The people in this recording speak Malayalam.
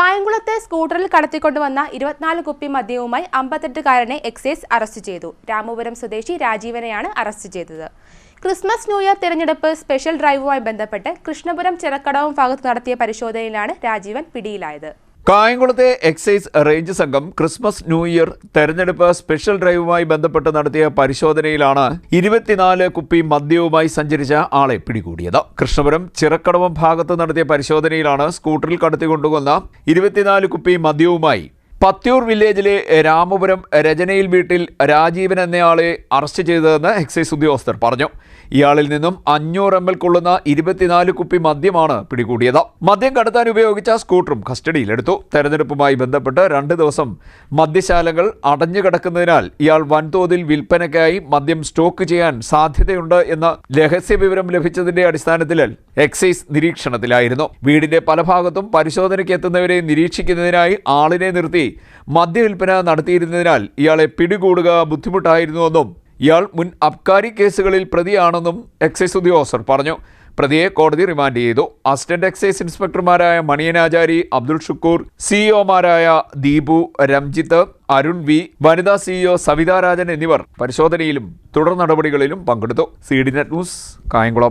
കായംകുളത്തെ സ്കൂട്ടറിൽ കടത്തിക്കൊണ്ടുവന്ന 24 കുപ്പി മദ്യവുമായി 58കാരനെ എക്സൈസ് അറസ്റ്റ് ചെയ്തു. രാമപുരം സ്വദേശി രാജീവനെയാണ് അറസ്റ്റ് ചെയ്തത്. ക്രിസ്മസ് ന്യൂ ഇയർ തെരഞ്ഞെടുപ്പ് സ്പെഷ്യൽ ഡ്രൈവുമായി ബന്ധപ്പെട്ട് കൃഷ്ണപുരം ചിറക്കടവും ഭാഗത്ത് നടത്തിയ പരിശോധനയിലാണ് രാജീവൻ പിടിയിലായത്. കായംകുളത്തെ എക്സൈസ് റേഞ്ച് സംഘം ക്രിസ്മസ് ന്യൂ ഇയർ തെരഞ്ഞെടുപ്പ് സ്പെഷ്യൽ ഡ്രൈവുമായി ബന്ധപ്പെട്ട് നടത്തിയ പരിശോധനയിലാണ് 24 കുപ്പി മദ്യവുമായി സഞ്ചരിച്ച ആളെ പിടികൂടിയത്. കൃഷ്ണപുരം ചിറക്കടവം ഭാഗത്ത് നടത്തിയ പരിശോധനയിലാണ് സ്കൂട്ടറിൽ കടത്തിക്കൊണ്ടുവന്ന 24 കുപ്പി മദ്യവുമായി പത്യൂർ വില്ലേജിലെ രാമപുരം രചനയിൽ വീട്ടിൽ രാജീവൻ എന്നയാളെ അറസ്റ്റ് ചെയ്തതെന്ന് എക്സൈസ് ഉദ്യോഗസ്ഥർ പറഞ്ഞു. ഇയാളിൽ നിന്നും 500 ml കൊള്ളുന്ന 24 കുപ്പി മദ്യമാണ് പിടികൂടിയത്. മദ്യം കടത്താൻ ഉപയോഗിച്ച സ്കൂട്ടറും കസ്റ്റഡിയിലെടുത്തു. തെരഞ്ഞെടുപ്പുമായി ബന്ധപ്പെട്ട് 2 ദിവസം മദ്യശാലകൾ അടഞ്ഞുകിടക്കുന്നതിനാൽ ഇയാൾ വൻതോതിൽ വിൽപ്പനയ്ക്കായി മദ്യം സ്റ്റോക്ക് ചെയ്യാൻ സാധ്യതയുണ്ട് എന്ന രഹസ്യവിവരം ലഭിച്ചതിന്റെ അടിസ്ഥാനത്തിൽ എക്സൈസ് നിരീക്ഷണത്തിലായിരുന്നു. വീടിന്റെ പല ഭാഗത്തും പരിശോധനയ്ക്ക് എത്തുന്നവരെ നിരീക്ഷിക്കുന്നതിനായി ആളിനെ നിർത്തി മദ്യവിൽപ്പന നടത്തിയിരുന്നതിനാൽ ഇയാളെ പിടികൂടുക ബുദ്ധിമുട്ടായിരുന്നുവെന്നും ഇയാൾ മുൻ അബ്കാരി കേസുകളിൽ പ്രതിയാണെന്നും എക്സൈസ് ഉദ്യോഗസ്ഥർ പറഞ്ഞു. പ്രതിയെ കോടതി റിമാൻഡ് ചെയ്തു. അസിസ്റ്റന്റ് എക്സൈസ് ഇൻസ്പെക്ടർമാരായ മണിയനാചാരി, അബ്ദുൾ ഷുക്കൂർ, സിഇഒമാരായ ദീപു, രംജിത്ത്, അരുൺ വി, വനിതാ സിഇഒ സവിതാ രാജൻ എന്നിവർ പരിശോധനയിലും തുടർ നടപടികളിലും പങ്കെടുത്തു. CDNet news, Kayamkulam.